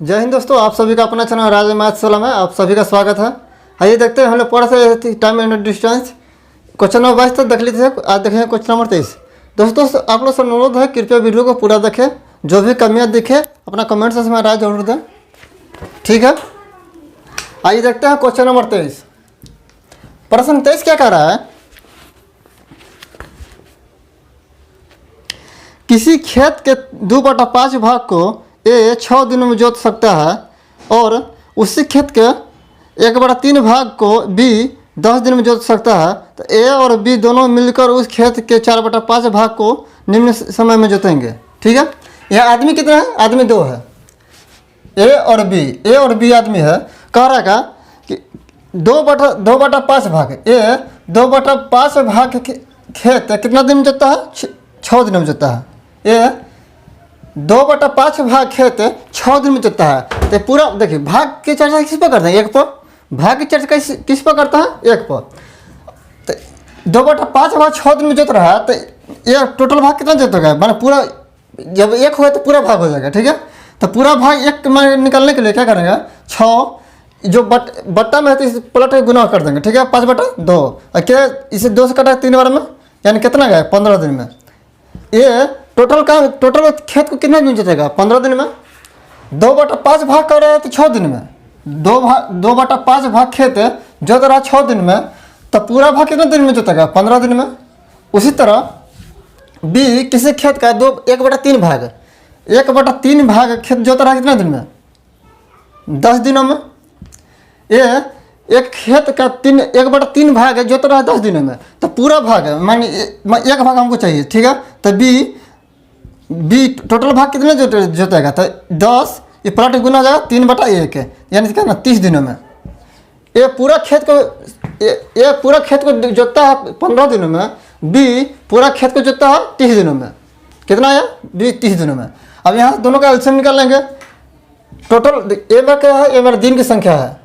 जय हिंद दोस्तों, आप सभी का अपना चैनल राज मैथ सोलह में आप सभी का स्वागत है। आइए देखते हैं हम लोग पढ़ा से time and distance question number 22 तक देख लीजिए। आज देखेंगे क्वेश्चन नंबर 23। दोस्तों आप लोग से अनुरोध है, कृपया वीडियो को पूरा देखें, जो भी कमियां दिखे अपना कमेंट से राय जरूर दें, ठीक है। आइए देखते हैं क्वेश्चन नंबर 23। प्रश्न 23 क्या कह रहा है? किसी खेत के 2/5 भाग को ए 6 दिनों में जोत सकता है और उसी खेत के 1/3 भाग को बी 10 दिन में जोत सकता है, तो ए और बी दोनों मिलकर उस खेत के 4/5 भाग को निम्न समय में जोतेंगे, ठीक है। यह आदमी कितना है? आदमी 2 है, ए और बी आदमी है। कह रहा है कि 2/5 भाग, ए 2/5 भाग खेत कितना दिन में जोतता है? 6 दिन में जोतता है। ये 2/5 भाग खेत 6 दिन में जोतता है। तो पूरा देखिए, भाग की चर्चा किस पर करते हैं? 1 पर। भाग की चर्चा किस पर करता है? 1 पर। तो 2/5 भाग 6 दिन में जोत रहा है, तो ये टोटल भाग कितना जोतेगा? माने पूरा जब 1 होगा तो पूरा भाग हो जाएगा, ठीक है। तो पूरा भाग 1 में निकालने के लिए क्या करेंगे? 6 जो बट्टा में है तो इस पलट के गुना कर देंगे, ठीक है। 5/2 और क्या इसे 2 से काटा 3 बार में, यानी कितना गया? 15 दिन में। ये टोटल खेत को कितने दिन जोतेगा? 15 दिन में। 2/5 भाग कर रहा है तो 6 दिन में। 2/5 भाग खेत जोत रहा है 6 दिन में, तो पूरा भाग कितने दिन में जोतेगा? 15 दिन में। उसी तरह बी किसी खेत का 1/3 भाग 1/3 भाग खेत जोत रहा है कितने दिन में? 10 दिनों में। ये एक खेत का 1/3 भाग है जोत रहा है 10 दिनों में, तो पूरा भाग है, मान 1 भाग हमको चाहिए, ठीक है। तो बी टोटल भाग कितने जोतेगा? तो 10, ये पलट गुना हो जाएगा 3/1, यानी क्या ना 30 दिनों में। ये पूरा खेत को जोतता है 15 दिनों में, बी पूरा खेत को जोतता है 30 दिनों में। कितना आया? बी 30 दिनों में। अब यहाँ दोनों का एलसीएम निकाल लेंगे। टोटल ए में क्या है? ये मेरा दिन की संख्या है।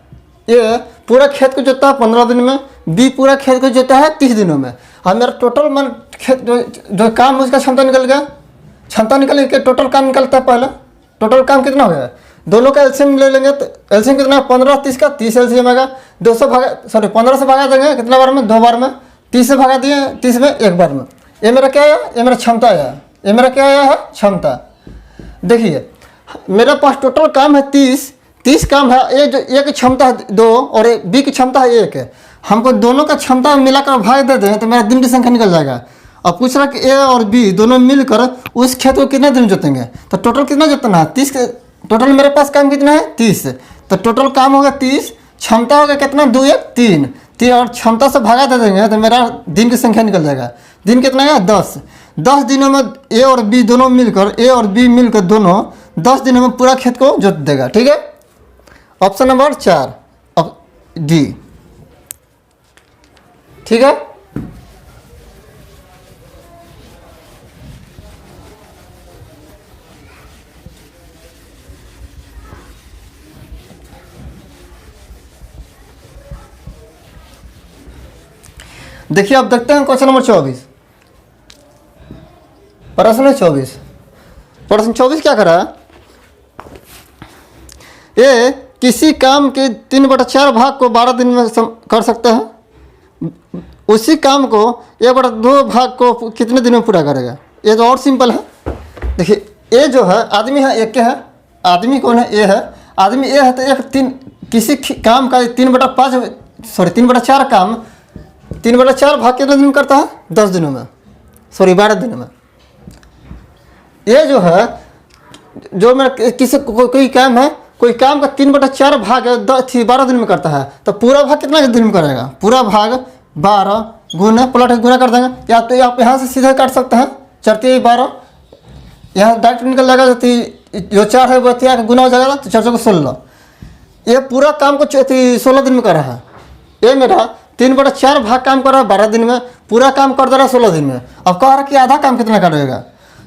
ये पूरा खेत को जोतता है 15 दिन में, बी पूरा खेत को जोतता है 30 दिनों में। और मेरा टोटल मन खेत जो काम है उसका क्षमता निकल गया। क्षमता निकल के टोटल काम निकलता है पहले। टोटल काम कितना हो गया? दोनों का एलसीएम ले लेंगे, तो एलसीएम कितना? 15 30 का 30 एलसीएम आएगा। 15 से भागा देंगे कितना बार में? 2 बार में। 30 से भागा दिए 30 में 1 बार में। ये मेरा क्या आया? ये मेरा क्षमता आया। ये मेरा क्या आया है? क्षमता। देखिए मेरे पास टोटल काम है 30 काम है। ये जो ए की क्षमता है 2 और बी की क्षमता है 1 है। हमको दोनों का क्षमता मिलाकर भाग दे दें तो मेरा दिन की संख्या निकल जाएगा। अब पूछ रहा कि ए और बी दोनों मिलकर उस खेत को कितने दिन जोतेंगे? तो टोटल कितना जोतना है? 30। टोटल मेरे पास काम कितना है? 30। तो टोटल काम होगा 30, क्षमता होगा कितना? 2 1 3 और क्षमता से भागा दे देंगे तो मेरा दिन की संख्या निकल जाएगा। दिन कितना है? 10 दिनों में ए और बी मिलकर दोनों 10 दिनों में पूरा खेत को जोत देगा, ठीक है। ऑप्शन नंबर 4 डी, ठीक है। देखिए अब देखते हैं क्वेश्चन नंबर 24। प्रश्न 24 क्या कर रहा है? ये किसी काम के 3/4 भाग को 12 दिन में कर सकता है, उसी काम को 1/2 भाग को कितने दिन में पूरा करेगा? ये तो और सिंपल है। देखिए ए जो है आदमी है, एक है आदमी। कौन है? ए है। आदमी ए है तो किसी काम का 3/4 काम 3/4 भाग कितने दिन में करता है? 10 दिनों में, 12 दिनों में। ये जो है जो मैं किसी कोई काम का 3/4 भाग 12 दिन में करता है, तो पूरा भाग कितना दिन में करेगा? पूरा भाग 12 गुना कर देंगे, या तो आप यहाँ से सीधे काट सकते हैं। 4 12 यहाँ डायरेक्ट निकल जाएगा। जो 4 है वो 3 गुना हो जाएगा, तो 4 को 16। ये पूरा काम को 16 दिन में कर रहा है। ये मेरा 3/4 भाग काम कर रहा है 12 दिन में, पूरा काम कर दे रहा है 16 दिन में। अब कह रहा है कि आधा काम कितना करेगा?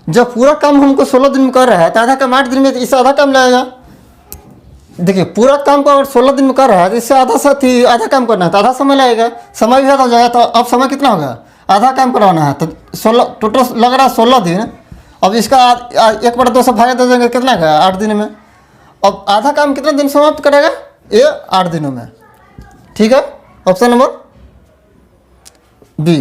जब पूरा काम हमको 16 दिन में कर रहा है तो आधा काम 8 दिन में, तो इससे आधा काम लगेगा। देखिए पूरा काम को अगर 16 दिन में कर रहा है तो इससे आधा काम करना है, तो आधा समय लगेगा। समय भी ज़्यादा हो जाएगा। तो अब समय कितना होगा? आधा काम करवाना है, तो 16 टोटल लग रहा है 16 दिन। अब इसका 1/2 से भागा दे देंगे, कितना का? 8 दिन में। अब आधा काम कितना दिन समाप्त करेगा? ये 8 दिनों में। ठीक है, ऑप्शन नंबर बी।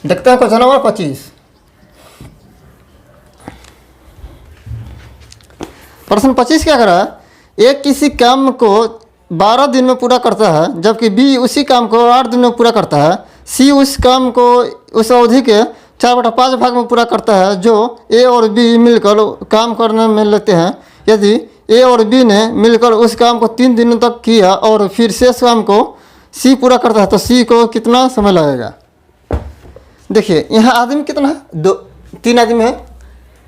देखते हैं क्वेश्चन नंबर 25। प्रश्न 25 क्या कर रहा है? ए किसी काम को 12 दिन में पूरा करता है, जबकि बी उसी काम को 8 दिन में पूरा करता है। सी उस काम को उस अवधि के 4/5 भाग में पूरा करता है, जो ए और बी मिलकर काम करने में लेते हैं। यदि ए और बी ने मिलकर उस काम को 3 दिनों तक किया और फिर शेष काम को सी पूरा करता है, तो सी को कितना समय लगेगा? देखिए यहाँ आदमी कितना है? 3 आदमी है।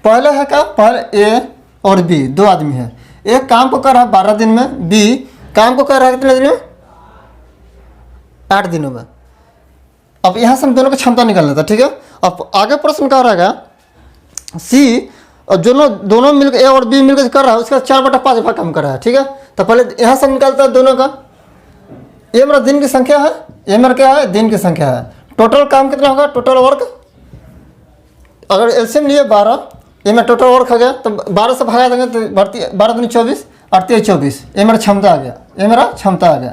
पहले है क्या? पहले ए और बी 2 आदमी है। ए काम को कर रहा है 12 दिन में, बी काम को कर रहा है कितने दिन में? 8 दिनों में। अब यहाँ से हम दोनों की क्षमता निकाल लेते हैं। ठीक है, अब आगे प्रश्न क्या रहेगा? सी दोनों मिलकर ए और बी मिलकर कर रहा है, उसका 4/5 भाग काम कर रहा है। ठीक है, तो पहले यहाँ से निकालता है दोनों का। ये मेरा दिन की संख्या है, ये मेरा क्या है? दिन की संख्या है। टोटल काम कितना होगा? टोटल वर्क, अगर एलसीएम लिए 12, ये मेरा टोटल वर्क हो गया, तो 12 से भागा देंगे तो 12 दूनी 24, 8 24, ये मेरा क्षमता आ गया, ये मेरा क्षमता आ गया।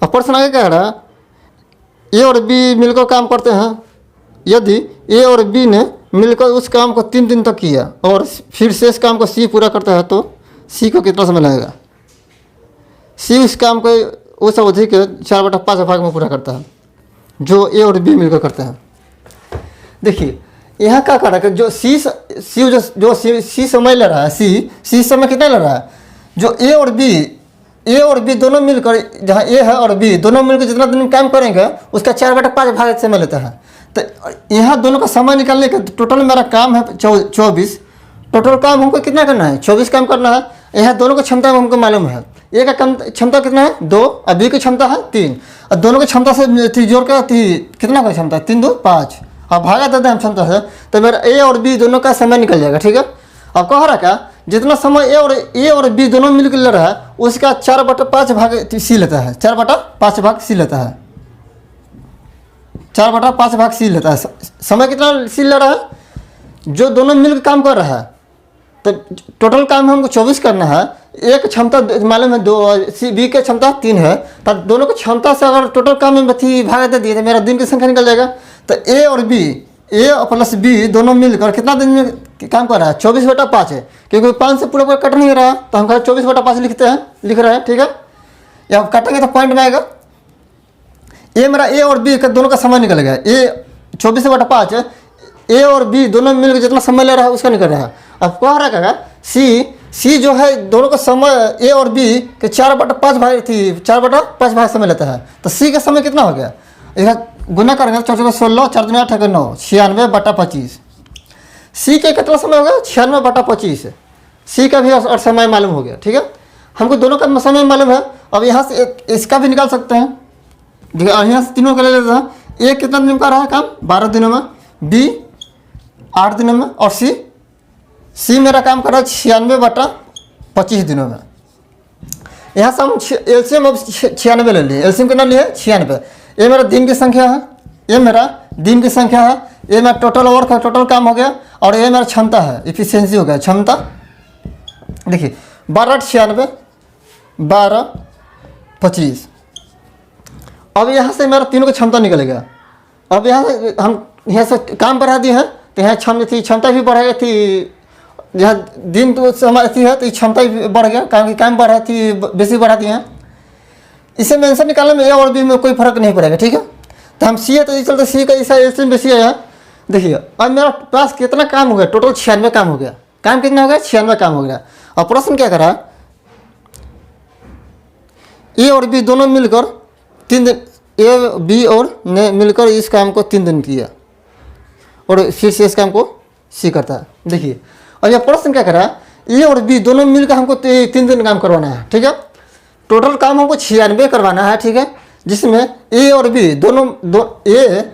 अब प्रश्न आगे क्या रहा? ए और बी मिलकर काम करते हैं। यदि ए और बी ने मिलकर उस काम को 3 दिन तक किया और फिर शेष काम को सी पूरा करता है, तो सी को कितना समय लगेगा? सी उस काम को उस अवधि के 4/5 भाग में पूरा करता है, जो ए और बी मिलकर करते हैं। देखिए यहाँ क्या कर रहा है? जो सी समय ले रहा है, सी समय कितना ले रहा है? जो ए और बी दोनों मिलकर, जहाँ ए है और बी दोनों मिलकर जितना दिन काम करेंगे उसका 4/5 भाग समय लेता है। तो यहाँ दोनों का समय निकालने का टोटल मेरा काम है 24। टोटल काम हमको कितना करना है? 24 काम करना है। यहाँ दोनों की क्षमता हमको मालूम है। ए का कम क्षमता कितना है? 2, और बी की क्षमता है 3, और दोनों की क्षमता से जोड़ कर कितना का क्षमता है? 3 2 5, अब भागा देते हैं क्षमता से, तो मेरा ए और बी दोनों का समय निकल जाएगा। ठीक है, अब कह रहा क्या? जितना समय ए और बी दोनों मिलकर ले रहा है उसका 4/5 भाग सी लेता है, 4/5 भाग सी लेता है, 4/5 भाग सी लेता है। समय कितना सी ले रहा है? जो दोनों मिलकर काम कर रहा है, तो टोटल काम हमको 24 करना है। एक क्षमता मालूम है 2, सी बी की क्षमता 3 है, तो दोनों की क्षमता से अगर टोटल काम में भाग दे दिए तो मेरा दिन की संख्या निकल जाएगा। तो ए और बी, ए प्लस बी दोनों मिलकर कितना दिन में काम कर रहा है? 24/5 है, क्योंकि 5 से पूरा कट नहीं रहा, तो हम 24/5 लिख रहे हैं। ठीक है, या काटेंगे तो पॉइंट में आएगा। ये मेरा ए और बी का दोनों का समय निकल गया। ए 24/5 है, ए और बी दोनों मिलकर जितना समय ले रहा है उसका निकल रहा है। अब कह रहा है सी जो है दोनों का समय ए और बी के 4/5 भाग समय लेता है, तो सी का समय कितना हो गया? यह गुना करेंगे 4 16, 4 8 9, 96/25। सी के कितना समय हो गया? 96/25। सी का भी और समय मालूम हो गया। ठीक है, हमको दोनों का समय मालूम है। अब यहाँ से इसका भी निकाल सकते हैं। देखिए यहाँ से तीनों का ले लेते हैं। ए कितना दिन का रहा है काम? 12 दिनों में, बी 8 दिनों में, और सी मेरा काम कर रहा है 96/25 दिनों में। यहाँ से हम एलसीएम अब 96 ले लिए। एलसीएम कितना लिए? 96। ये मेरा दिन की संख्या है, ये मेरा दिन की संख्या है, ये मेरा टोटल वर्क है, टोटल काम हो गया, और ये मेरा क्षमता है, इफिशियंसी हो गया, क्षमता। देखिए 12 96, 12 25। अब यहाँ से मेरा तीनों की क्षमता निकल गया। अब यहाँ से हम यहाँ से काम बढ़ा दिए हैं, तो यहाँ क्षमता भी बढ़ गई थी। जहाँ दिन तो समय थी है तो क्षमता भी बढ़ गया, काम बढ़ा थी, बेसी बढ़ा दिए हैं। इसे मैं आंसर निकालने में ए और बी में कोई फर्क नहीं पड़ेगा। ठीक है, तो हम सी है तो इस चलते सी का इस एलसीएम बेसी है। देखिए अब मेरा पास कितना काम हो गया? टोटल 96 काम हो गया। काम कितना हो गया? 96 काम हो गया। और प्रश्न क्या करा? ए और बी दोनों मिलकर 3 दिन, ए बी और ने मिलकर इस काम को 3 दिन किया और फिर से इस काम को सी करता है। देखिए और यह प्रश्न क्या करा? ए और बी दोनों मिलकर हमको 3 दिन काम करवाना है। ठीक है, टोटल काम हमको 96 करवाना है। ठीक है, जिसमें ए और बी ए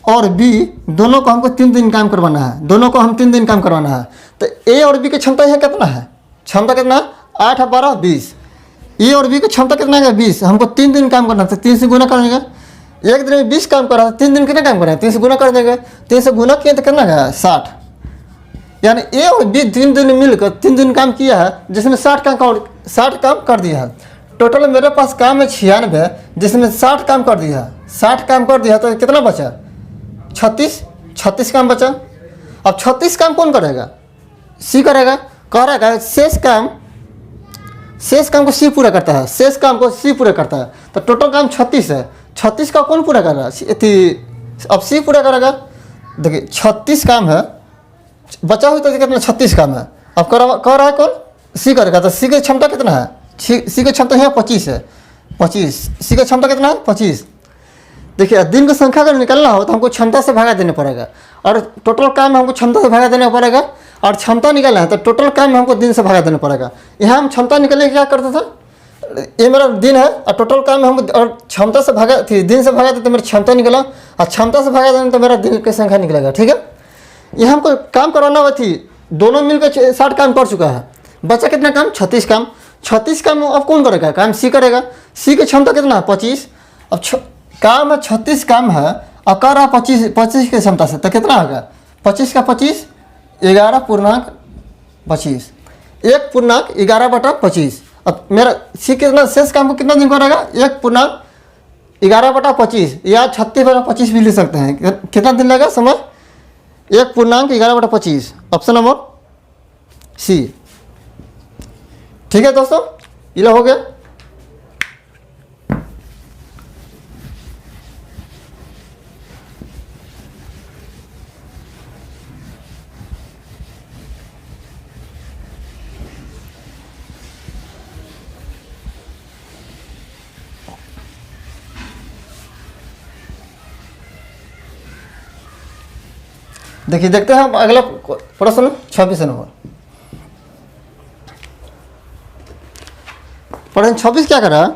और बी दोनों को हमको 3 दिन काम करवाना है। दोनों को हम 3 दिन काम करवाना है। तो ए और बी की क्षमता यहाँ कितना है, क्षमता कितना है 8 और 12 20। ए और बी की क्षमता कितना है 20। हमको 3 दिन काम करना था, 3 से गुना कर देंगे। एक दिन में 20 काम कर रहा था, 3 दिन कितना काम कर रहे हैं 3 से गुना कर देंगे। 3 से गुना किए तो कितना है 60। यानी ए और बी 3 दिन मिलकर 3 दिन काम किया है, जिसमें 60 काम कर दिया है। टोटल मेरे पास काम है 96, जिसमें 60 काम कर दिया है। 60 काम कर दिया तो कितना बचा 36 काम बचा। अब 36 काम कौन करेगा, सी करेगा। कह रहा है शेष काम को सी पूरा करता है, शेष काम को सी पूरा करता है। तो टोटल काम 36 है, 36 का कौन पूरा कर रहा है, अब सी पूरा करेगा। देखिए 36 काम है, बचा हुआ तो कितना 36 काम है। अब कह रहा है कौन, सी करेगा। तो सी की क्षमता कितना है, सी की क्षमता यहाँ 25 है, 25। सी की क्षमता कितना है 25। देखिए दिन की संख्या अगर निकलना हो तो हमको क्षमता से भागा देना पड़ेगा, और टोटल काम हमको क्षमता से भागा देना पड़ेगा। और क्षमता निकलना है तो टोटल काम हमको दिन से भागा देना पड़ेगा। यहाँ हम क्षमता निकलने क्या करते थे, ये मेरा दिन है और टोटल काम हम और क्षमता से भागा थी, दिन से भागा दे तो मेरा क्षमता निकला, और क्षमता से भागा देना तो मेरा दिन की संख्या निकलेगा। ठीक है, यहाँ हमको काम करवाना हुआ थी, दोनों मिलकर 60 काम कर चुका है। बचा कितना काम 36 काम। 36 काम अब कौन करेगा, काम सी करेगा। सी की क्षमता कितना है 25। अब काम है 36 काम है और कर रहा 25 की क्षमता से, तो कितना होगा 25 का 25 11.25, 1.11/25। अब मेरा सी कितना शेष काम को कितना दिन करेगा 1.11/25 या 36/25 भी ले सकते हैं। कितना दिन लगेगा समय 1.11/25, ऑप्शन नंबर सी। ठीक है दोस्तों, ये हो गया। देखिए देखते हैं हम अगला प्रश्न 26 नंबर। प्रश्न 26 क्या कर रहा है,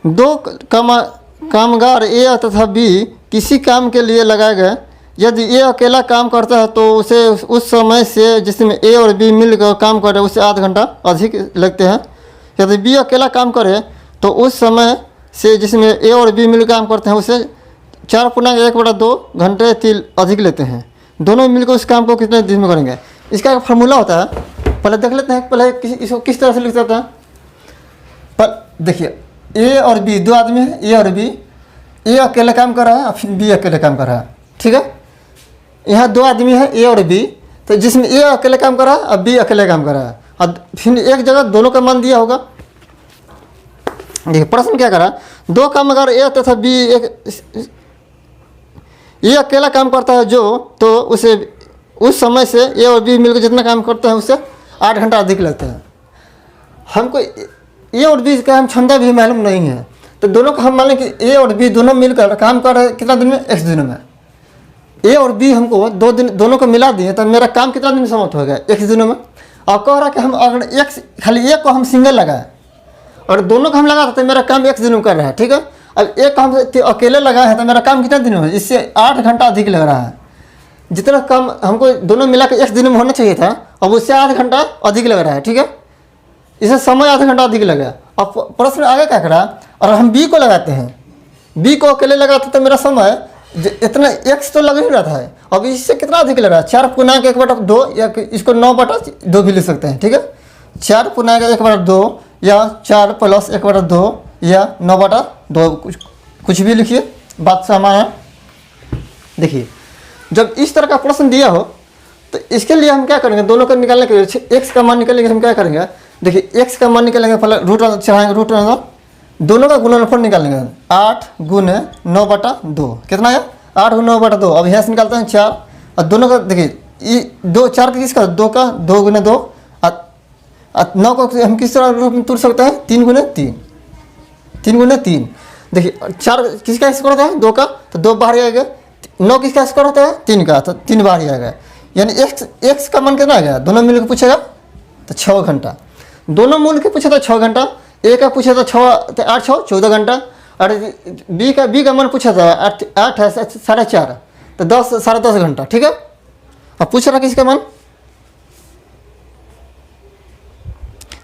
दो कामगार ए तथा बी किसी काम के लिए लगाए गए। यदि ए अकेला काम करता है तो उसे उस समय से जिसमें ए और बी मिलकर काम करे उसे आधा घंटा अधिक लगते हैं। यदि बी अकेला काम करे तो उस समय से जिसमें ए और बी मिलकर काम करते हैं उसे 4.1/2 घंटे अधिक लेते हैं। दोनों मिलकर उस काम को कितने दिन में करेंगे। इसका एक फार्मूला होता है, पहले देख लेते हैं। पहले इसको किस तरह से लिख सकते हैं। पर देखिए ए और बी दो आदमी हैं, ए और बी। ए अकेले काम कर रहा है और फिर बी अकेले काम कर रहा है। ठीक है, यहाँ दो आदमी हैं ए और बी, तो जिसमें ए अकेले काम कर रहा है और बी अकेले काम कर रहा है, और फिर एक जगह दोनों का मान दिया होगा। देखिए प्रश्न क्या करा, दो कामगार ए तथा बी ये अकेला काम करता है जो, तो उसे उस समय से ए और बी मिलकर जितना काम करते हैं उससे 8 घंटा अधिक लगता है। हमको ए और बी का हम क्षमता भी मालूम नहीं है, तो दोनों को हम मान लें कि ए और बी दोनों मिलकर काम कर रहे हैं कितना दिन में, x दिनों में। ए और बी हमको 2 दिन दोनों को मिला दिए तो मेरा काम कितना दिन में समाप्त हो गया, x दिनों में। और कह रहा कि हम अगर खाली एक को हम सिंगल लगाए और दोनों को हम लगा तो मेरा काम x दिनों में कर रहा है। ठीक है, अब एक काम अकेले लगा है तो मेरा काम कितना दिन में, इससे 8 घंटा अधिक लग रहा है। जितना काम हमको दोनों मिला के 1 दिन में होना चाहिए था, अब उससे 8 घंटा अधिक लग रहा है। ठीक है, इससे समय आधा घंटा अधिक लगा। अब प्रश्न आगे क्या करा, और हम बी को लगाते हैं, बी को अकेले लगाते तो मेरा समय इतना x तो लग ही रहा था, अब इससे कितना अधिक लग रहा है 4.1/2 या इसको 9/2 भी ले सकते हैं। ठीक है, 4.1/2 या 4 + 1/2 या 9/2 कुछ भी लिखिए, बात समान है। देखिए जब इस तरह का प्रश्न दिया हो तो इसके लिए हम क्या करेंगे, दोनों को निकालने के लिए x का मान निकालने के लिए हम क्या करेंगे, देखिए x का मान निकालेंगे, पहले रूट चढ़ाएंगे, रूट दोनों का गुणनफल निकालेंगे। 8 × 9/2 कितना है 8 × 9/2। अब यहाँ से निकालते हैं 4, और दोनों का देखिए 2 4 का किसका 2 का 2 × 2, 9 को हम किस तरह रूप में तोड़ सकते हैं 3 × 3, 3 × 3। देखिए 4 किसका स्क्वायर होता है 2 का, तो 2 बाहर आएगा। 9 किसका स्क्वायर होता है 3 का, तो 3 बाहर आएगा। यानी x का मान कितना आएगा, दोनों मिलकर पूछेगा तो 6 घंटा। दोनों मिल के पूछा था 6 घंटा, ए का पूछा था 6 8 6 14 घंटा, और बी का मान पूछा था 8 है 4.5, तो 10 साढ़े 10 घंटा। ठीक है, अब पूछ रहा किसका मान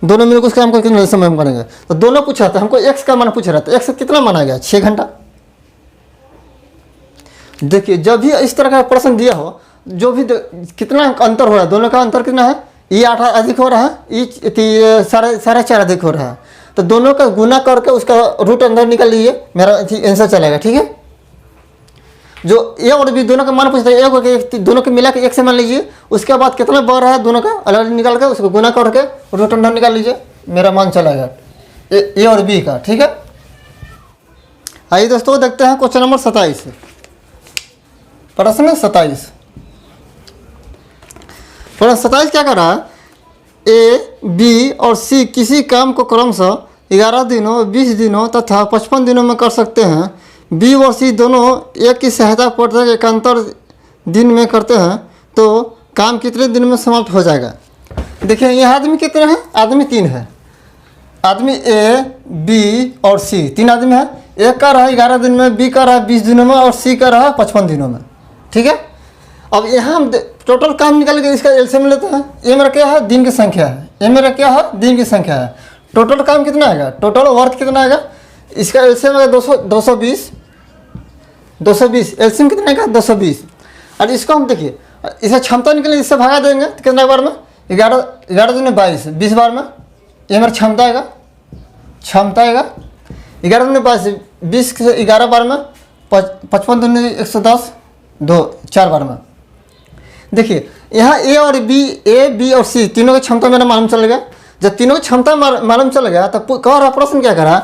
दोनों मिलकर उस काम को कितने समय में करेंगे। तो दोनों पूछा था हमको, एक्स का मान पूछ रहा था, एक्स कितना माना गया 6 घंटा। देखिए जब भी इस तरह का प्रश्न दिया हो, जो भी कितना अंतर हो रहा है, दोनों का अंतर कितना है, ये 8 अधिक हो रहा है, ये 4.5 अधिक हो रहा है। तो दोनों का गुना करके उसका रूट अंदर निकाल लीजिए, मेरा आंसर चलेगा। ठीक है, जो ए और बी दोनों का मान पूछता है, एक दोनों के मिला के एक से मान लीजिए, उसके बाद कितना बढ़ रहा है दोनों का अलग अलग निकाल के उसको गुना करके रूट अंदर निकाल लीजिए, मेरा मान चलेगा ए और बी का। ठीक है, आइए दोस्तों देखते हैं क्वेश्चन नंबर 27, प्रश्न 27। प्रश्न 27 क्या कर रहा है, ए बी और सी किसी काम को क्रमशः 11 दिनों, 20 दिनों तथा 55 दिनों में कर सकते हैं। बी और सी दोनों एक की सहायता प्रत्येक एकांतर दिन में करते हैं, तो काम कितने दिन में समाप्त हो जाएगा। देखिए यहाँ आदमी कितने हैं, आदमी 3 है, आदमी ए बी और सी, 3 आदमी है। एक का रहा 11 दिन में, बी का रहा 20 दिनों में और सी का रहा 55 दिनों में। ठीक है, अब यहाँ हम टोटल काम निकाल के इसका एलसीएम लेते हैं। ये मेरा क्या है, दिन की संख्या है, ये मेरा क्या है, दिन की संख्या है। टोटल काम कितना आएगा, टोटल वर्क कितना आएगा, इसका एलसीएम आएगा 220 एलसीएम कितना आएगा 220। और इसको हम देखिए, इसे क्षमता निकले, इससे भगा देंगे तो कितना बार में, 11 दिन में 22, 20 बार में, ये मेरा क्षमता आएगा, 11 दिन में 22, 20 से 11 बार में, 55 दिन में 110, 4 बार में। देखिए यहाँ ए बी और सी तीनों की क्षमता मेरा मालूम चल गया। जब तीनों की क्षमता मालूम चल गया तो कह रहा प्रश्न क्या कर रहा है,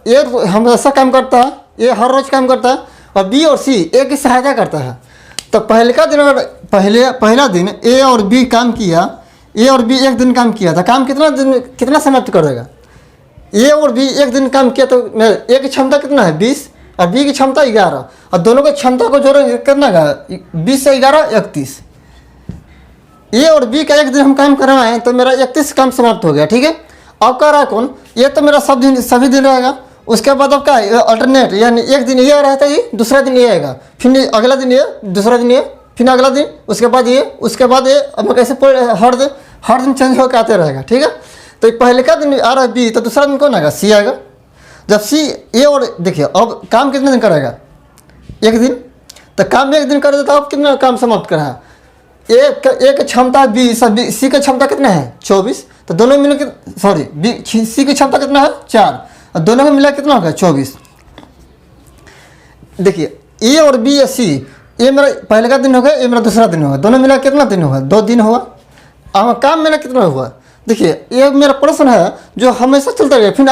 ए हमेशा काम करता है, ए हर रोज काम करता है, और बी और सी ए की सहायता करता है। तो पहला दिन ए और बी काम किया, ए और बी एक दिन काम किया था, काम कितना समाप्त कर देगा। ए और बी एक दिन काम किया तो ए की क्षमता कितना है 20 और बी की क्षमता 11, और दोनों की क्षमता को जोड़ेंगे कितना का 20 से 11 31। ए और बी का एक दिन हम काम करवाए तो मेरा 31 काम समाप्त हो गया। ठीक है, अब कह रहा कौन, ये तो मेरा सभी दिन रहेगा। उसके बाद अब क्या अल्टरनेट, यानी एक दिन ये रहता है, ये दूसरा दिन ये आएगा, फिर अगला दिन ये, दूसरा दिन ये, फिर अगला दिन, उसके बाद ये, उसके बाद ये। अब मैं कैसे हर दिन चेंज होकर आते रहेगा। ठीक है, तो पहले का दिन आ रहा है बी, तो दूसरा दिन कौन आएगा, सी आएगा। जब सी ए और देखिए अब काम कितने दिन करेगा, एक दिन, तो काम एक दिन करेगा तो अब कितना काम समाप्त करा है। एक क्षमता 20, सी की क्षमता कितना है 24, तो दोनों मिले सी की क्षमता कितना है 4, और दोनों में मिला कितना होगा 24। देखिए ए और बी या सी, ये मेरा पहले का दिन होगा, ये मेरा दूसरा दिन होगा, दोनों मिला कितना दिन होगा 2 दिन हुआ। अब काम मेरा कितना हुआ, देखिए ये मेरा प्रश्न है जो हमेशा चलता रहेगा। फिर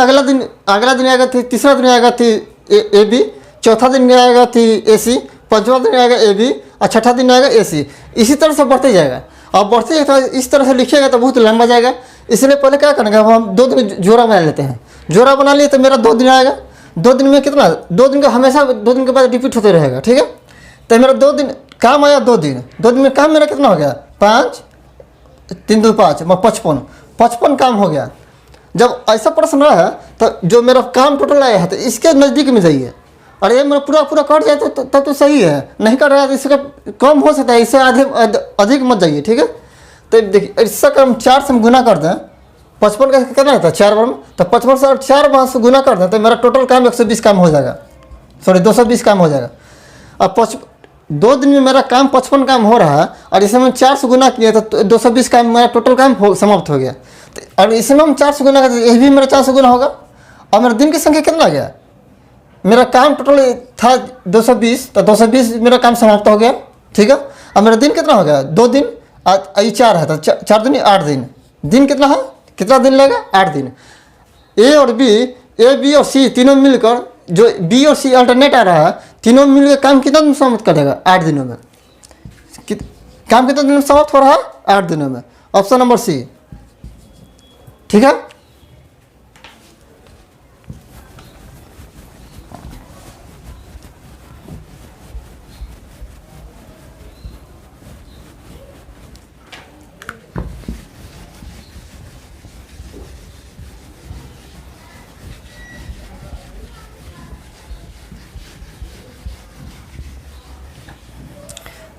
अगला दिन आएगा थी, तीसरा दिन आएगा थी ए बी, चौथा दिन आएगा थी ए सी, पांचवा दिन आएगा ए बी, और छठा दिन आएगा ए सी। इसी तरह से बढ़ते जाएगा। और बढ़ते तो इस तरह से लिखिएगा तो बहुत लंबा जाएगा। इसलिए पहले क्या करेंगे, हम 2 दिन जोड़ा बना लेते हैं। जोड़ा बना लिए तो मेरा 2 दिन आएगा, 2 दिन में कितना, 2 दिन का हमेशा 2 दिन के बाद रिपीट होते रहेगा। ठीक है, तो मेरा 2 दिन काम आया, 2 दिन में काम मेरा कितना हो गया 5, 3 2 5 55 काम हो गया। जब ऐसा प्रश्न रहा है तो जो मेरा काम टोटल आया है तो इसके नज़दीक में जाइए, और ये मेरा पूरा कट जाए तो तब तो सही है, नहीं कट रहा है तो इसका कम हो सकता है, इससे अधिक मत जाइए। ठीक है, तो देखिए इसका कम 4 से हम गुना कर दें, 55 का कितना रहता है 4 बार में, तो 55 से 4 बार से गुना कर दें तो मेरा टोटल काम 120 काम हो जाएगा, 220 काम हो जाएगा। अब 2 दिन में मेरा काम 55 काम हो रहा है, और इसमें हम 4 से गुना किया तो 220 काम मेरा टोटल काम समाप्त हो गया। और इसमें हम 4 से गुना करते, यह भी मेरा 4 से गुना होगा। और मेरा दिन की संख्या कितना आ गया, मेरा काम टोटल था 220, तो 220 मेरा काम समाप्त हो गया। ठीक है, अब मेरा दिन कितना हो गया 2 दिन, ये 4 है तो 4 दिन 8 दिन, दिन कितना है, कितना दिन लगेगा 8 दिन। ए बी और सी तीनों मिलकर, जो बी और सी अल्टरनेट आ रहा है, तीनों मिलकर काम कितना दिन समाप्त करेगा 8 दिनों में। काम कितना दिन में समाप्त हो रहा है 8 दिनों में, ऑप्शन नंबर सी। ठीक है,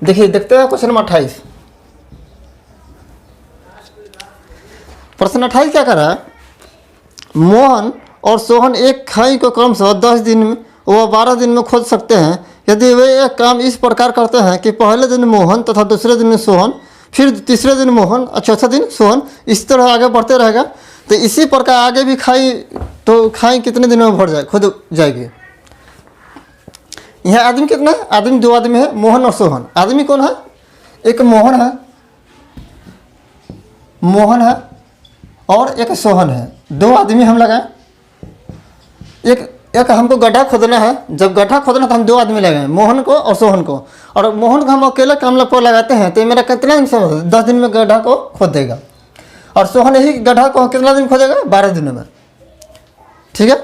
देखिए देखते हैं क्वेश्चन नंबर 28। प्रश्न 28 क्या करा, मोहन और सोहन एक खाई को क्रमशः 10 दिन व 12 दिन में खोद सकते हैं यदि वे एक काम इस प्रकार करते हैं कि पहले दिन मोहन तथा दूसरे दिन सोहन, फिर तीसरे दिन मोहन और चौथा दिन सोहन, इस तरह आगे बढ़ते रहेगा। तो इसी प्रकार आगे भी खाई, तो खाई कितने दिन में भर जाए, खुद जाएगी। यहाँ आदमी कितना है, आदमी 2 आदमी है, मोहन और सोहन। आदमी कौन है, एक मोहन है, मोहन है और एक सोहन है, 2 आदमी हम लगाए। एक हमको गड्ढा खोदना है, जब गड्ढा खोदना तो हम 2 आदमी लगाए, मोहन को और सोहन को। और मोहन को हम अकेले काम पर लगाते हैं तो मेरा कितना दिन से 10 दिन में गड्ढा को खोद देगा, और सोहन यही गड्ढा को कितना दिन खोदेगा, 12 दिन में। ठीक है,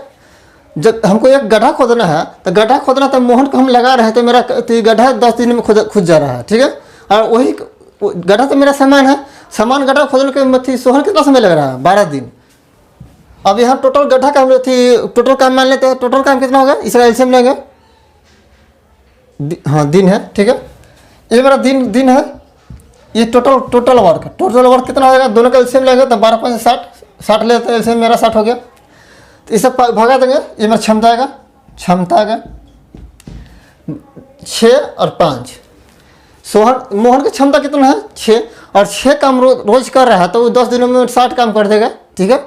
जब हमको एक गड्ढा खोदना है तो गड्ढा खोदना तो मोहन को हम लगा रहे हैं तो मेरा गड्ढा 10 दिन में खुद जा रहा है। ठीक है, और वही गड्ढा तो मेरा सामान है, सामान गड्ढा खोदने के सोहन कितना समय लग रहा है, 12 दिन। अब यहाँ टोटल गड्ढा का हम टोटल काम मान लेते हैं, टोटल काम कितना होगा, इसका एलसीएम लेंगे। हाँ दिन है, ठीक है, ये मेरा दिन है, ये टोटल वर्क कितना होगा, दोनों का एलसीएम लेंगे तो 12 5 60 लेते हैं, एलसीएम मेरा 60 हो गया। तो इसे भगा देंगे, ये मेरा क्षमता आएगा 6 और 5। मोहन की क्षमता कितना है, 6, और 6 काम रोज कर रहा है तो वो 10 दिनों में 60 काम कर देगा। ठीक है,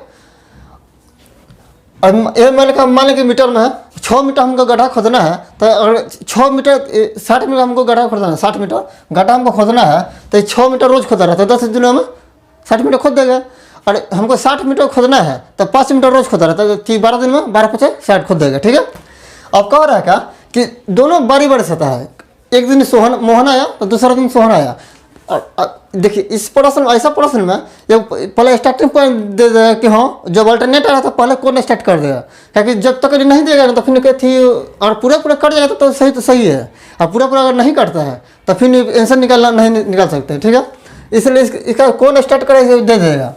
और ये मान लें कि मीटर में है, 6 मीटर हमको गड्ढा खोदना है तो अगर 6 मीटर 60 मीटर हमको गड्ढा खोदना है, 60 मीटर गड्ढा हमको खोदना है तो 6 मीटर रोज खोदा रहा है तो 10 दिनों में 60 मीटर खोद देगा। और हमको 60 मीटर खोदना है तो 5 मीटर रोज खोदा रहा है तो 12 दिन में 12 5 60 खोद देगा। ठीक है, अब कह रहा है क्या कि दोनों बारी बारी से आता है, एक दिन मोहन आया तो दूसरा दिन सोहन आया। और देखिए इस प्रश्न ऐसा प्रश्न में जब पहले स्टार्टिंग पॉइंट दे देगा कि हाँ जब अल्टरनेट आ रहा था पहले कौन स्टार्ट कर देगा, क्योंकि जब तक नहीं देगा ना तो फिर कहती और पूरा कट जाएगा तो सही है, और पूरा अगर नहीं कटता है तो फिर आंसर नहीं निकाल सकते। ठीक है, इसलिए इसका कौन स्टार्ट करेगा दे देगा।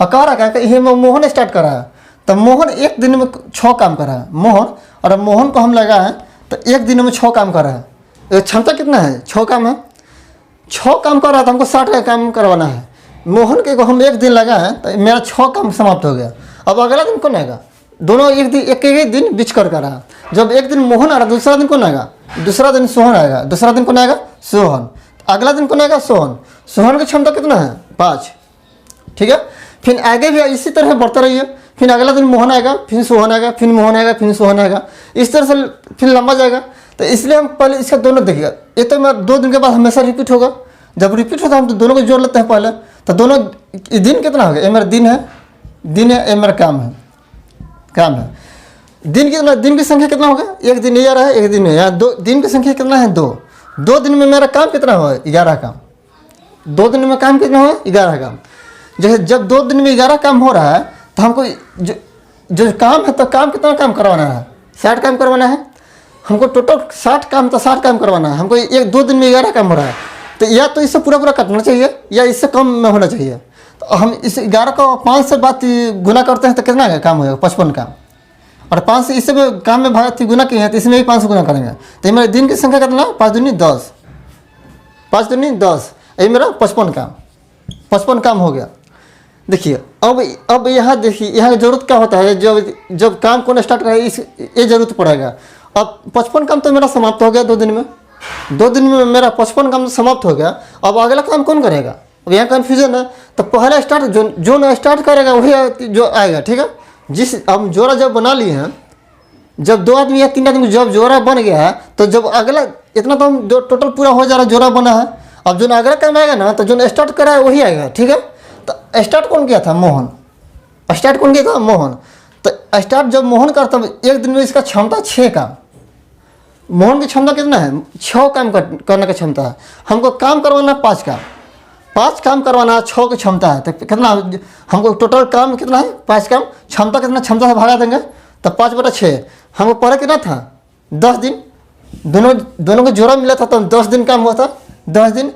और कह रहा है ये मोहन स्टार्ट करा है तो मोहन एक दिन में 6 काम करा है, मोहन को हम लगा है तो एक दिन में 6 काम करा है। क्षमता कितना है, 6 काम है, 6 काम कर रहा था, हमको 60 का काम करवाना है। मोहन के को हम एक दिन लगा है तो मेरा 6 काम समाप्त हो गया। अब अगला दिन कौन आएगा, दोनों एक ही दिन बीच कर रहा। जब एक दिन मोहन आ रहा दूसरा दिन कौन आएगा, दूसरा दिन सोहन आएगा, दूसरा दिन कौन आएगा, सोहन, अगला दिन कौन आएगा, सोहन की क्षमता कितना है, 5। ठीक है, फिर आगे भी इसी तरह बढ़ता रहिए, फिर अगला दिन मोहन आएगा, फिर सोहन आएगा, फिर मोहन आएगा, फिर सोहन आएगा, इस तरह से फिर लंबा जाएगा। तो इसलिए हम पहले इसका दोनों देखिएगा, ये तो मैं 2 दिन के बाद हमेशा रिपीट होगा। जब रिपीट होता है हम तो दोनों को जोड़ लेते हैं पहले, तो दोनों दिन कितना हो गया, ये मेरा दिन है, ये मेरा काम है। दिन की संख्या कितना होगा, एक दिन ये रहा है, एक दिन यहाँ 2 दिन की संख्या कितना है, 2 दिन में मेरा काम कितना हुआ, 11 काम। 2 दिन में काम कितना हुआ, 11 काम। जैसे जब 2 दिन में 11 काम हो रहा है तो हमको जो काम है तो काम कितना काम करवाना है, 60 काम करवाना है हमको। टोटल 60 काम तो 60 काम करवाना है हमको, 2 दिन में 11 काम हो रहा है तो या तो इससे पूरा कटना चाहिए या इससे कम में होना चाहिए। तो हम इस 11 को 5 से बात गुना करते हैं तो कितना काम होगा, 55 काम। और 5 से इससे में काम में भाग गुना किए हैं तो इसमें भी 5 से गुना करेंगे तो मेरे दिन की संख्या कितना, 5 दूनी 10, 5 दूनी 10, ये मेरा 55 काम हो गया। देखिए अब यहाँ देखिए यहाँ की ज़रूरत क्या होता है, जब काम कौन स्टार्ट करे ये ज़रूरत पड़ेगा। अब 55 काम तो मेरा समाप्त हो गया 2 दिन में, 2 दिन में मेरा 55 काम समाप्त हो गया। अब अगला काम कौन करेगा, अब यहाँ कन्फ्यूजन है। तो पहला स्टार्ट जो स्टार्ट करेगा वही जो आएगा। ठीक है, जिस हम जोड़ा जब बना लिए हैं, जब 2 आदमी या 3 आदमी जब जोड़ा बन गया है तो जब अगला इतना तो हम जो टोटल पूरा हो जा रहा है, जोड़ा बना है। अब जो अगला काम आएगा ना तो जो स्टार्ट करा है वही आएगा। ठीक है, तो स्टार्ट कौन किया था, मोहन। स्टार्ट कौन किया था, मोहन। तो स्टार्ट जब मोहन करता एक दिन में इसका क्षमता 6 काम। मोहन की क्षमता कितना है, 6 काम करने का क्षमता है। हमको काम करवाना 5 काम, 5 काम करवाना 6 की क्षमता है। तो कितना हमको टोटल काम कितना है, 5 काम। क्षमता कितना, क्षमता से भागा देंगे तो 5/6। हमको पहले कितना था, 10 दिन। दोनों को जोड़ा मिला था तो 10 दिन काम हुआ था, 10 दिन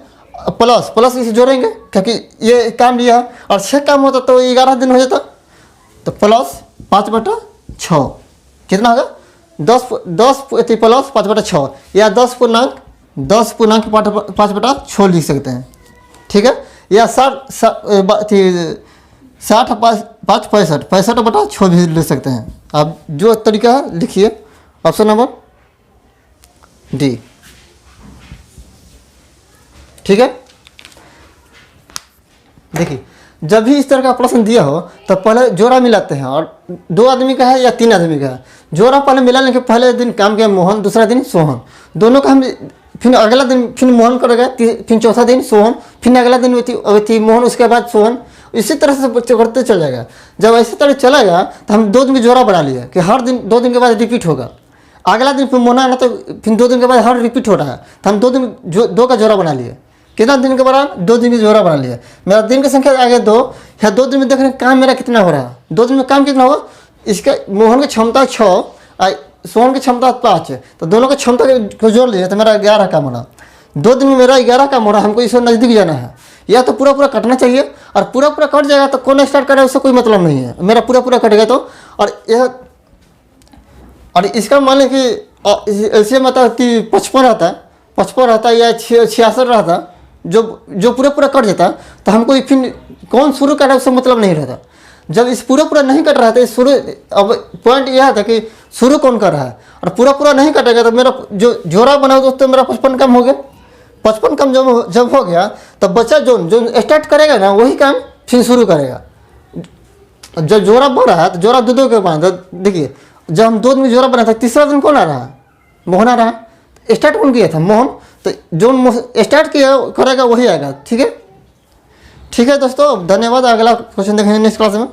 प्लस इसे जोड़ेंगे क्योंकि ये काम लिया है। और 6 काम होता तो 11 दिन हो जाता, तो प्लस 5/6 कितना होगा, 10 प्लस 5/6 या 10 पूर्णांक 5/6 लिख सकते हैं। ठीक है, या 60 60 5 5 65 65 बटा 6 भी ले सकते हैं आप। जो तरीका है लिखिए, ऑप्शन नंबर डी। ठीक है, देखिए जब भी इस तरह का प्रश्न दिया हो तो पहले जोड़ा मिलाते हैं, और 2 आदमी का है या 3 आदमी का है, जोड़ा पहले मिलाने के पहले दिन काम किया मोहन, दूसरा दिन सोहन, दोनों का हम फिर अगला दिन फिर मोहन करेगा, फिर चौथा दिन सोहन, फिर अगला दिन वही मोहन, उसके बाद सोहन, इसी तरह से बच्चे करते चल जाएगा। जब ऐसी तरह चलेगा तो हम 2 दिन में जोड़ा बना लिया कि हर दिन 2 दिन के बाद रिपीट होगा। अगला दिन फिर मोहना आना तो फिर 2 दिन के बाद हर रिपीट हो रहा है, तो हम 2 दिन 2 का जोड़ा बना लिए। कितना दिन के बाद 2 दिन का जोड़ा बना लिया। मेरा दिन की संख्या आ गया 2, या 2 दिन में देख रहे हैं काम मेरा कितना हो रहा है। 2 दिन में काम कितना होगा, इसका मोहन की क्षमता 6 सोहन की क्षमता 5 है, तो दोनों की क्षमता को जोड़ लिया तो मेरा 11 काम हो रहा। 2 दिन में मेरा 11 काम हो रहा है, हमको इससे नज़दीक जाना है। या तो पूरा पूरा कटना चाहिए, और पूरा पूरा कट जाएगा तो कौन स्टार्ट करे उससे कोई मतलब नहीं है, मेरा पूरा पूरा कटेगा तो। और इसका मान लें कि ऐसे मतलब कि 55 रहता या 66 रहता, जो पूरा पूरा कट जाता, तो हमको फिर कौन शुरू कर रहा है उससे मतलब नहीं रहता। जब इस पूरा पूरा नहीं कट रहा था, इस शुरू, अब पॉइंट यह था कि शुरू कौन कर रहा है, और पूरा पूरा नहीं कटेगा तो मेरा जो जोड़ा बना दोस्तों मेरा 55 कम हो गया। 55 कम जब हो गया तब बच्चा जो स्टार्ट करेगा ना वही काम फिर शुरू करेगा। जब जोड़ा बन रहा है तो जोड़ा 2 के बना। देखिए जब हम 2 दिन में जोड़ा बना था, तीसरा दिन कौन आ रहा है, मोहन आ रहा। स्टार्ट कौन किया था, मोहन, तो जो स्टार्ट किया करेगा वही आएगा। ठीक है दोस्तों, धन्यवाद। अगला क्वेश्चन देखेंगे नेक्स्ट क्लास में।